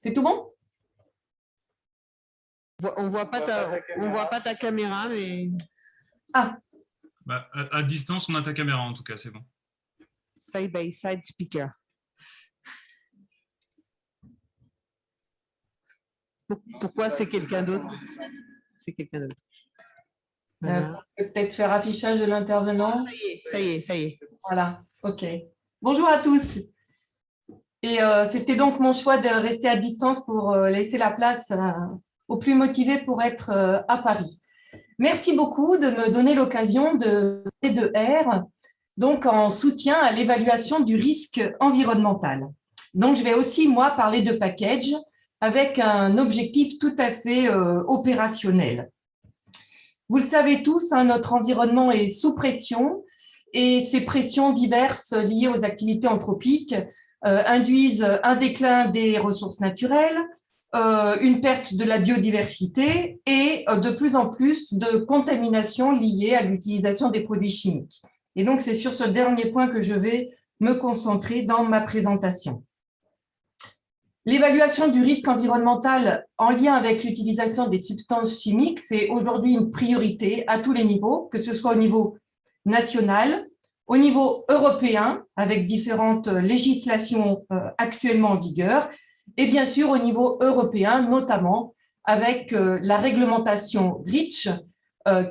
C'est tout bon? On voit pas ta caméra, mais... Ah, Bah, à distance, on a ta caméra en tout cas, c'est bon. Side by side speaker. Pourquoi c'est quelqu'un d'autre? C'est quelqu'un d'autre. Voilà. peut-être faire affichage de l'intervenant. Ça y est. Voilà, ok. Bonjour à tous. Et c'était donc mon choix de rester à distance pour laisser la place aux plus motivés pour être à Paris. Merci beaucoup de me donner l'occasion de R, donc en soutien à l'évaluation du risque environnemental. Donc, je vais aussi, moi, parler de package avec un objectif tout à fait opérationnel. Vous le savez tous, hein, notre environnement est sous pression et ces pressions diverses liées aux activités anthropiques induisent un déclin des ressources naturelles, une perte de la biodiversité et de plus en plus de contamination liée à l'utilisation des produits chimiques. Et donc, c'est sur ce dernier point que je vais me concentrer dans ma présentation. L'évaluation du risque environnemental en lien avec l'utilisation des substances chimiques, c'est aujourd'hui une priorité à tous les niveaux, que ce soit au niveau national, au niveau européen, avec différentes législations actuellement en vigueur, et bien sûr au niveau européen, notamment avec la réglementation REACH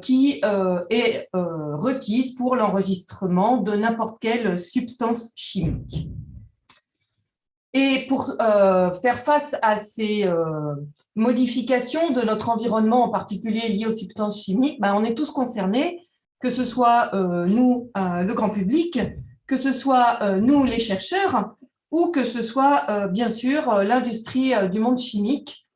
qui est requise pour l'enregistrement de n'importe quelle substance chimique. Et pour faire face à ces modifications de notre environnement, en particulier liées aux substances chimiques, on est tous concernés, que ce soit nous, le grand public, que ce soit nous, les chercheurs, ou que ce soit bien sûr l'industrie du monde chimique,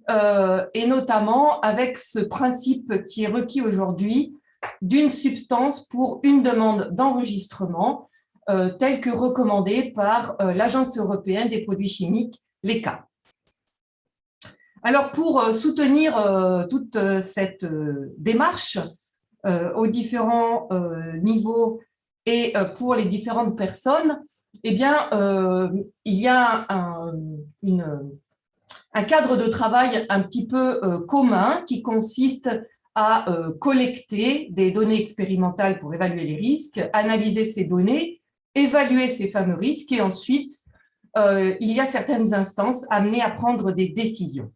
et notamment avec ce principe qui est requis aujourd'hui d'une substance pour une demande d'enregistrement, telle que recommandée par l'Agence européenne des produits chimiques, l'ECHA. Alors, pour soutenir toute cette démarche aux différents niveaux et pour les différentes personnes, eh bien, il y a un cadre de travail un petit peu commun qui consiste à collecter des données expérimentales pour évaluer les risques, analyser ces données, évaluer ces fameux risques et ensuite, il y a certaines instances amenées à prendre des décisions.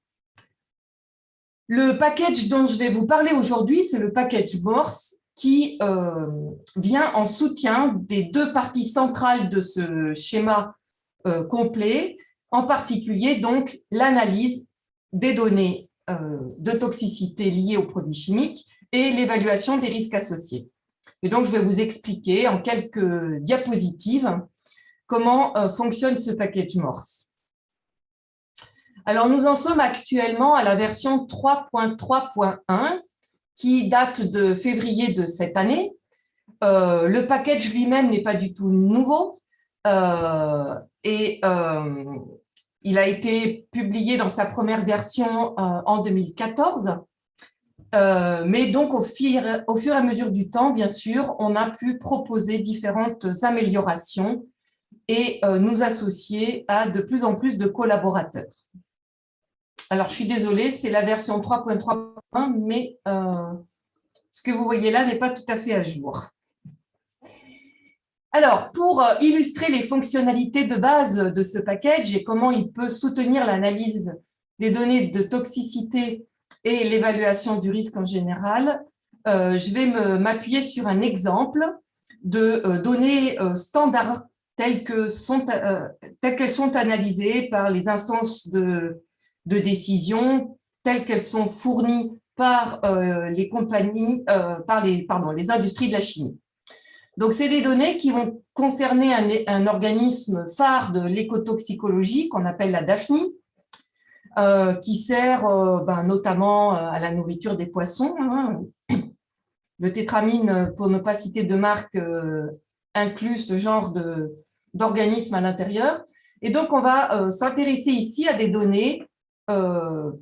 Le package dont je vais vous parler aujourd'hui, c'est le package Morse qui vient en soutien des deux parties centrales de ce schéma complet, en particulier donc l'analyse des données de toxicité liées aux produits chimiques et l'évaluation des risques associés. Et donc, je vais vous expliquer en quelques diapositives comment fonctionne ce package Morse. Alors, nous en sommes actuellement à la version 3.3.1 qui date de février de cette année. Le package lui-même n'est pas du tout nouveau il a été publié dans sa première version en 2014. Mais donc, au fur et à mesure du temps, bien sûr, on a pu proposer différentes améliorations et nous associer à de plus en plus de collaborateurs. Alors, je suis désolée, c'est la version 3.3.1, mais ce que vous voyez là n'est pas tout à fait à jour. Alors, pour illustrer les fonctionnalités de base de ce package et comment il peut soutenir l'analyse des données de toxicité et l'évaluation du risque en général, je vais m'appuyer sur un exemple de données standards telles qu'elles sont analysées par les instances de décision, telles qu'elles sont fournies par les compagnies, les industries de la chimie. Donc, c'est des données qui vont concerner un organisme phare de l'écotoxicologie qu'on appelle la DAFNI, qui sert notamment à la nourriture des poissons. Hein. Le tétramine, pour ne pas citer de marque, inclut ce genre d'organisme à l'intérieur. Et donc, on va s'intéresser ici à des données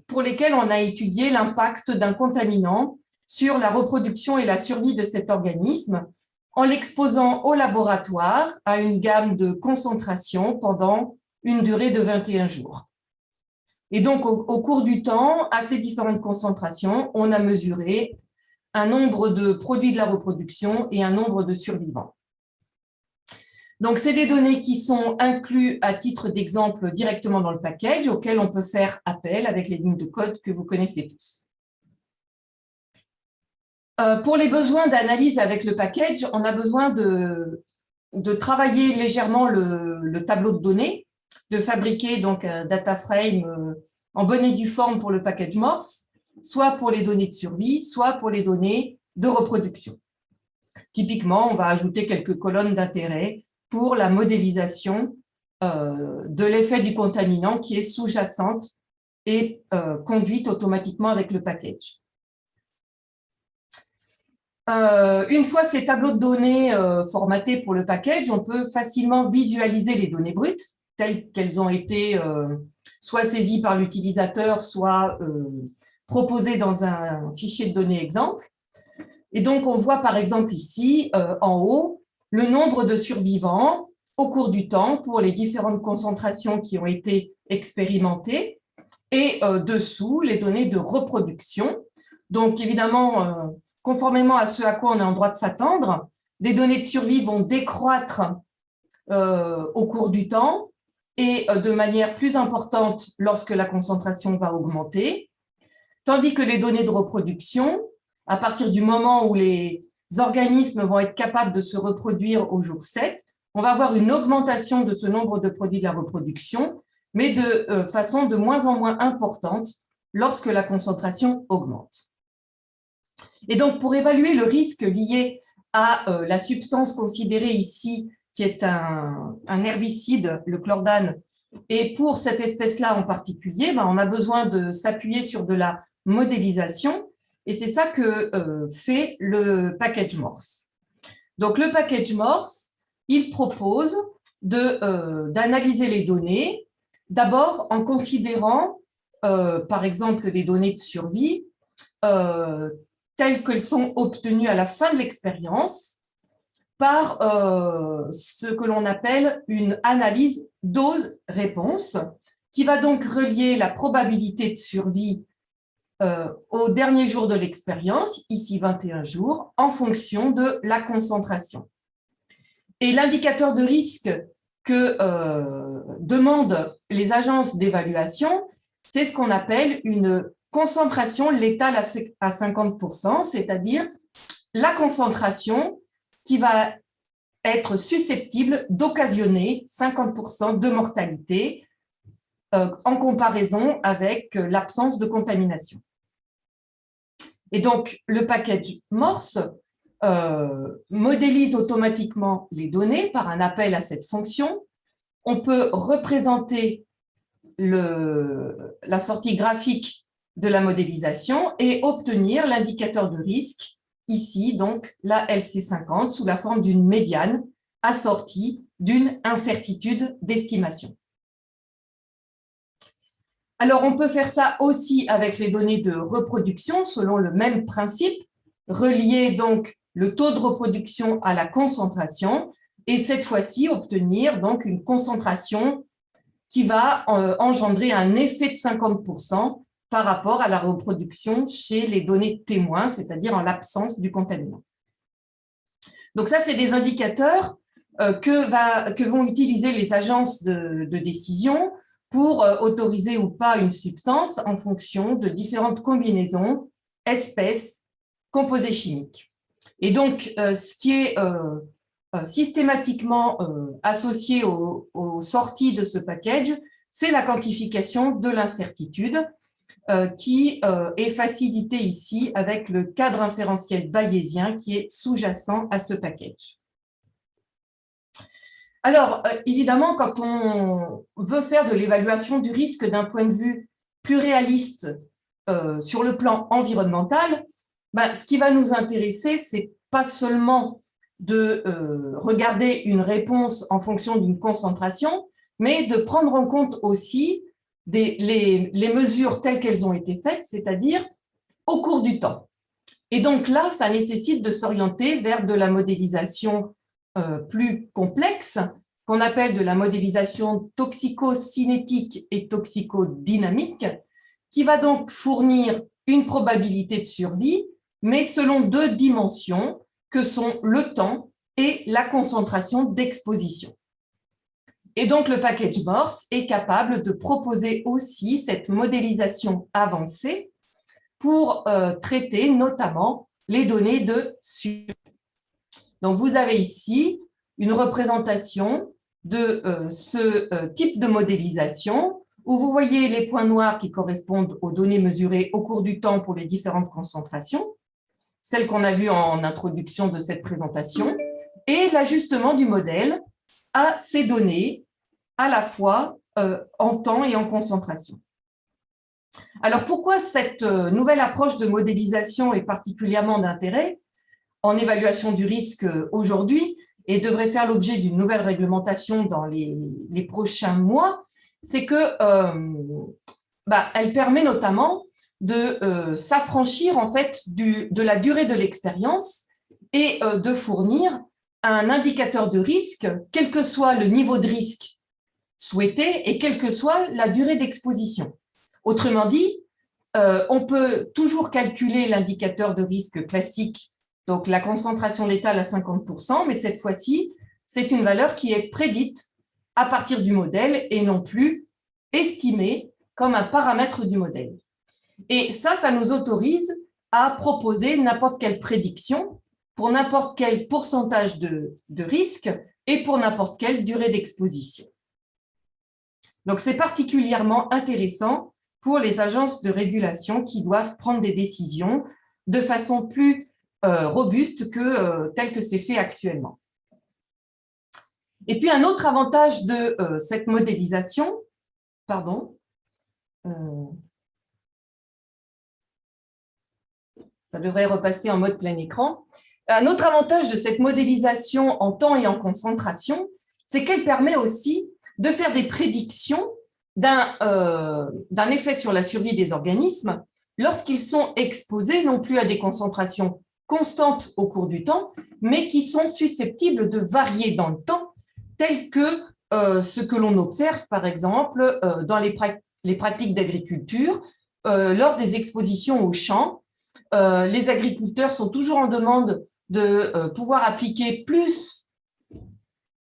pour lesquelles on a étudié l'impact d'un contaminant sur la reproduction et la survie de cet organisme, en l'exposant au laboratoire à une gamme de concentration pendant une durée de 21 jours. Et donc, au cours du temps, à ces différentes concentrations, on a mesuré un nombre de produits de la reproduction et un nombre de survivants. Donc, c'est des données qui sont incluses à titre d'exemple directement dans le package, auquel on peut faire appel avec les lignes de code que vous connaissez tous. Pour les besoins d'analyse avec le package, on a besoin de travailler légèrement le tableau de données, de fabriquer donc un data frame en bonne et due forme pour le package Morse, soit pour les données de survie, soit pour les données de reproduction. Typiquement, on va ajouter quelques colonnes d'intérêt pour la modélisation de l'effet du contaminant qui est sous-jacente et conduite automatiquement avec le package. Une fois ces tableaux de données formatés pour le package, on peut facilement visualiser les données brutes telles qu'elles ont été soit saisies par l'utilisateur, soit proposées dans un fichier de données exemple. Et donc, on voit par exemple ici, en haut, le nombre de survivants au cours du temps pour les différentes concentrations qui ont été expérimentées et dessous, les données de reproduction. Donc, évidemment, conformément à ce à quoi on est en droit de s'attendre, des données de survie vont décroître au cours du temps et de manière plus importante lorsque la concentration va augmenter, tandis que les données de reproduction, à partir du moment où les organismes vont être capables de se reproduire au jour 7, on va avoir une augmentation de ce nombre de produits de la reproduction, mais de façon de moins en moins importante lorsque la concentration augmente. Et donc, pour évaluer le risque lié à la substance considérée ici, qui est un herbicide, le chlordane, et pour cette espèce-là en particulier, on a besoin de s'appuyer sur de la modélisation, et c'est ça que fait le package Morse. Donc, le package Morse, il propose d'analyser les données, d'abord en considérant, par exemple, les données de survie, telles qu'elles sont obtenues à la fin de l'expérience par ce que l'on appelle une analyse dose-réponse, qui va donc relier la probabilité de survie au dernier jour de l'expérience, ici 21 jours, en fonction de la concentration. Et l'indicateur de risque que demandent les agences d'évaluation, c'est ce qu'on appelle une concentration létale à 50%, c'est-à-dire la concentration qui va être susceptible d'occasionner 50% de mortalité en comparaison avec l'absence de contamination. Et donc, le package Morse modélise automatiquement les données par un appel à cette fonction. On peut représenter la sortie graphique de la modélisation et obtenir l'indicateur de risque, ici donc la LC50, sous la forme d'une médiane assortie d'une incertitude d'estimation. Alors, on peut faire ça aussi avec les données de reproduction selon le même principe, relier donc le taux de reproduction à la concentration et cette fois-ci obtenir donc une concentration qui va engendrer un effet de 50% par rapport à la reproduction chez les données témoins, c'est-à-dire en l'absence du contaminant. Donc ça, c'est des indicateurs que vont utiliser les agences de décision pour autoriser ou pas une substance en fonction de différentes combinaisons, espèces, composés chimiques. Et donc, ce qui est systématiquement associé aux sorties de ce package, c'est la quantification de l'incertitude qui est facilitée ici avec le cadre inférentiel bayésien qui est sous-jacent à ce package. Alors, évidemment, quand on veut faire de l'évaluation du risque d'un point de vue plus réaliste sur le plan environnemental, ce qui va nous intéresser, c'est pas seulement de regarder une réponse en fonction d'une concentration, mais de prendre en compte aussi les mesures telles qu'elles ont été faites, c'est-à-dire au cours du temps. Et donc là, ça nécessite de s'orienter vers de la modélisation plus complexe qu'on appelle de la modélisation toxicocinétique et toxicodynamique, qui va donc fournir une probabilité de survie, mais selon deux dimensions que sont le temps et la concentration d'exposition. Et donc, le package Morse est capable de proposer aussi cette modélisation avancée pour traiter notamment les données de survie. Donc, vous avez ici une représentation de ce type de modélisation où vous voyez les points noirs qui correspondent aux données mesurées au cours du temps pour les différentes concentrations, celles qu'on a vues en introduction de cette présentation, et l'ajustement du modèle à ces données à la fois en temps et en concentration. Alors, pourquoi cette nouvelle approche de modélisation est particulièrement d'intérêt en évaluation du risque aujourd'hui et devrait faire l'objet d'une nouvelle réglementation dans les prochains mois? C'est que elle permet notamment de s'affranchir en fait de la durée de l'expérience et de fournir un indicateur de risque, quel que soit le niveau de risque souhaité et quelle que soit la durée d'exposition. Autrement dit, on peut toujours calculer l'indicateur de risque classique, donc la concentration létale à 50%, mais cette fois-ci, c'est une valeur qui est prédite à partir du modèle et non plus estimée comme un paramètre du modèle. Et ça nous autorise à proposer n'importe quelle prédiction pour n'importe quel pourcentage de risque et pour n'importe quelle durée d'exposition. Donc, c'est particulièrement intéressant pour les agences de régulation qui doivent prendre des décisions de façon plus robuste que tel que c'est fait actuellement. Et puis, un autre avantage de cette modélisation, ça devrait repasser en mode plein écran. Un autre avantage de cette modélisation en temps et en concentration, c'est qu'elle permet aussi de faire des prédictions d'un effet sur la survie des organismes lorsqu'ils sont exposés non plus à des concentrations constantes au cours du temps, mais qui sont susceptibles de varier dans le temps, tel que ce que l'on observe, par exemple, dans les pratiques d'agriculture, lors des expositions aux champs. Les agriculteurs sont toujours en demande de pouvoir appliquer plus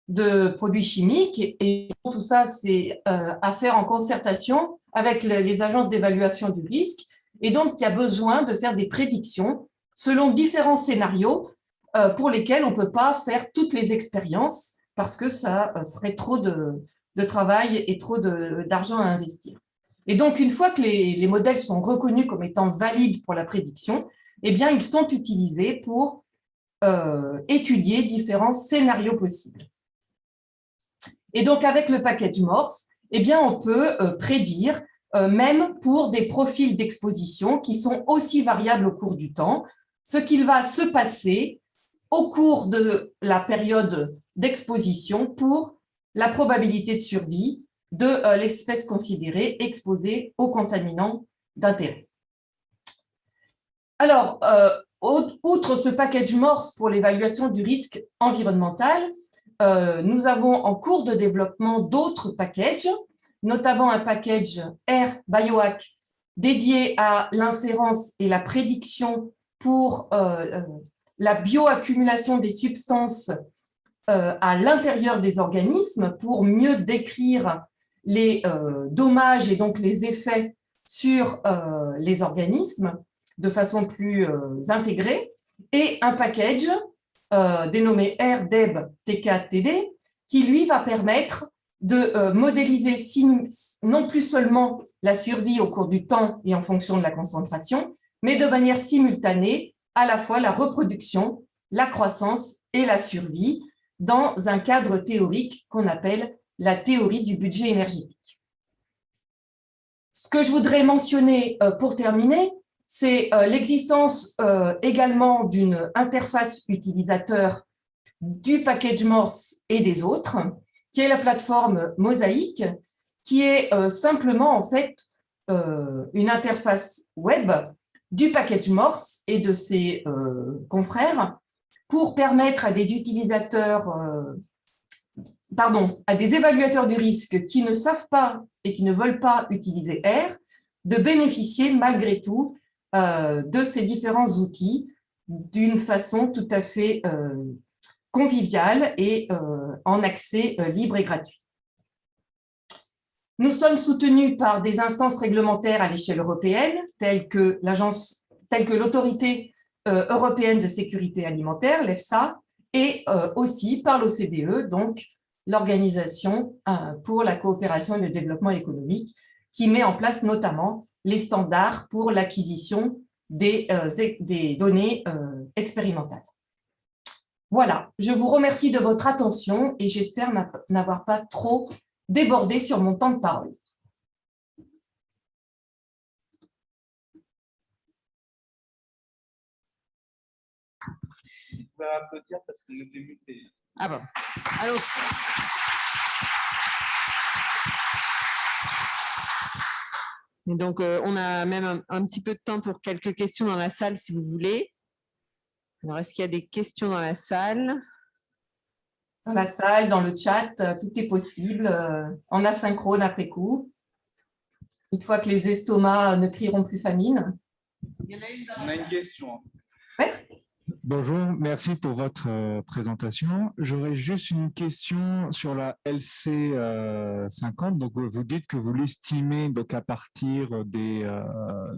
de produits chimiques et tout ça, c'est à faire en concertation avec les agences d'évaluation du risque. Et donc, il y a besoin de faire des prédictions selon différents scénarios pour lesquels on ne peut pas faire toutes les expériences parce que ça serait trop de travail et trop d'argent à investir. Et donc, une fois que les modèles sont reconnus comme étant valides pour la prédiction, eh bien, ils sont utilisés pour étudier différents scénarios possibles. Et donc, avec le package Morse, eh bien, on peut prédire, même pour des profils d'exposition qui sont aussi variables au cours du temps, ce qu'il va se passer au cours de la période d'exposition pour la probabilité de survie de l'espèce considérée exposée aux contaminants d'intérêt. Alors, outre ce package Morse pour l'évaluation du risque environnemental, nous avons en cours de développement d'autres packages, notamment un package R-Biohack dédié à l'inférence et la prédiction pour la bioaccumulation des substances à l'intérieur des organismes pour mieux décrire les dommages et donc les effets sur les organismes de façon plus intégrée, et un package dénommé RDEB-TK-TD qui, lui, va permettre de modéliser non plus seulement la survie au cours du temps et en fonction de la concentration, mais de manière simultanée à la fois la reproduction, la croissance et la survie dans un cadre théorique qu'on appelle la théorie du budget énergétique. Ce que je voudrais mentionner pour terminer, c'est l'existence également d'une interface utilisateur du package Morse et des autres, qui est la plateforme Mosaic, qui est simplement en fait une interface web du package Morse et de ses confrères pour permettre à des utilisateurs à des évaluateurs du risque qui ne savent pas et qui ne veulent pas utiliser R de bénéficier malgré tout de ces différents outils d'une façon tout à fait conviviale et en accès libre et gratuit. Nous sommes soutenus par des instances réglementaires à l'échelle européenne, telles que l'Autorité européenne de sécurité alimentaire, l'EFSA, et aussi par l'OCDE, donc l'Organisation pour la coopération et le développement économique, qui met en place notamment les standards pour l'acquisition des données expérimentales. Voilà, je vous remercie de votre attention et j'espère n'avoir pas trop débordé sur mon temps de parole. On va applaudir parce qu'on était mutés. Ah bon. Alors, donc, on a même un petit peu de temps pour quelques questions dans la salle, si vous voulez. Alors, est-ce qu'il y a des questions dans la salle? Dans la salle, dans le chat, tout est possible, en asynchrone après coup. Une fois que les estomacs ne crieront plus famine. On a une question. Ouais. Bonjour, merci pour votre présentation. J'aurais juste une question sur la LC 50. Donc, vous dites que vous l'estimez donc à partir des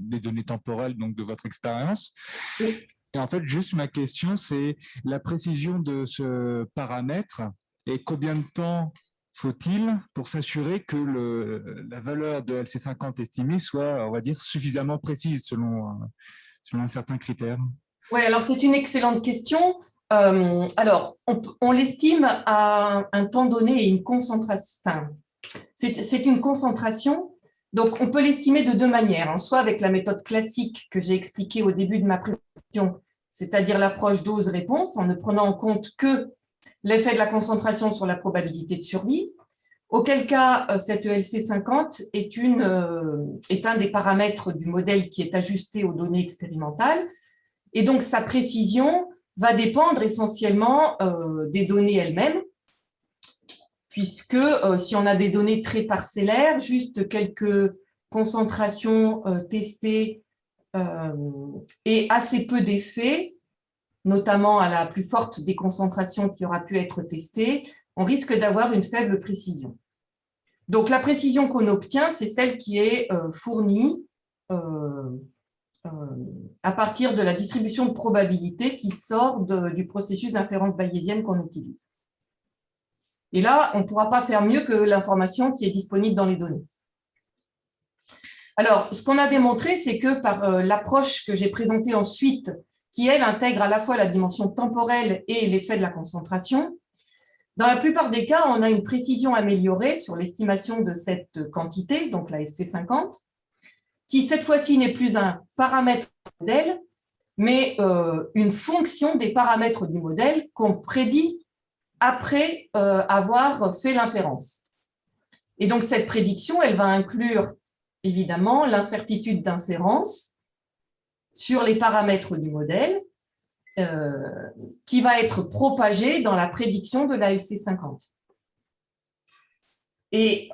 données temporelles donc de votre expérience. Oui. Et en fait, juste ma question, c'est la précision de ce paramètre et combien de temps faut-il pour s'assurer que la valeur de LC50 estimée soit, on va dire, suffisamment précise selon un certain critère? Oui, alors c'est une excellente question. Alors, on l'estime à un temps donné et une concentration. Enfin, c'est une concentration. Donc, on peut l'estimer de deux manières, hein, soit avec la méthode classique que j'ai expliquée au début de ma présentation, c'est-à-dire l'approche dose-réponse, en ne prenant en compte que l'effet de la concentration sur la probabilité de survie, auquel cas cette ELC50 est un des paramètres du modèle qui est ajusté aux données expérimentales, et donc sa précision va dépendre essentiellement des données elles-mêmes, puisque si on a des données très parcellaires, juste quelques concentrations testées et assez peu d'effets, notamment à la plus forte des concentrations qui aura pu être testée, on risque d'avoir une faible précision. Donc la précision qu'on obtient, c'est celle qui est fournie à partir de la distribution de probabilité qui sort du processus d'inférence bayésienne qu'on utilise. Et là, on ne pourra pas faire mieux que l'information qui est disponible dans les données. Alors, ce qu'on a démontré, c'est que par l'approche que j'ai présentée ensuite, qui, elle, intègre à la fois la dimension temporelle et l'effet de la concentration, dans la plupart des cas, on a une précision améliorée sur l'estimation de cette quantité, donc la SC50, qui, cette fois-ci, n'est plus un paramètre du modèle, mais une fonction des paramètres du modèle qu'on prédit après avoir fait l'inférence. Et donc, cette prédiction, elle va inclure évidemment l'incertitude d'inférence sur les paramètres du modèle qui va être propagée dans la prédiction de la LC50. Et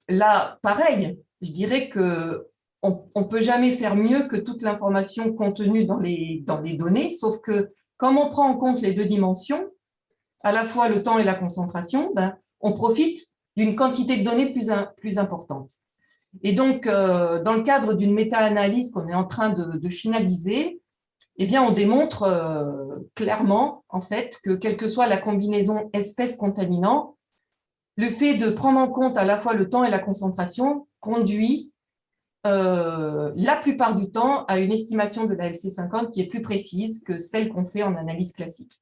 là, pareil, je dirais qu'on ne peut jamais faire mieux que toute l'information contenue dans les données, sauf que comme on prend en compte les deux dimensions, à la fois le temps et la concentration, on profite d'une quantité de données plus importante. Et donc, dans le cadre d'une méta-analyse qu'on est en train de finaliser, eh bien, on démontre clairement, en fait, que quelle que soit la combinaison espèce-contaminant, le fait de prendre en compte à la fois le temps et la concentration conduit la plupart du temps à une estimation de la LC50 qui est plus précise que celle qu'on fait en analyse classique.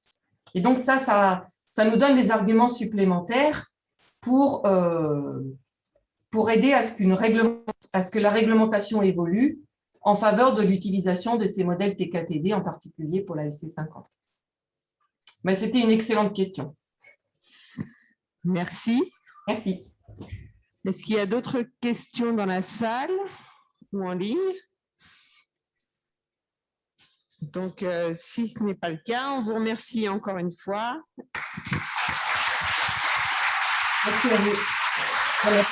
Et donc, ça nous donne des arguments supplémentaires pour aider à ce que la réglementation évolue en faveur de l'utilisation de ces modèles TKTD, en particulier pour la LC50. Mais c'était une excellente question. Merci. Merci. Est-ce qu'il y a d'autres questions dans la salle ou en ligne? Donc, si ce n'est pas le cas, on vous remercie encore une fois. Merci à vous. Voilà.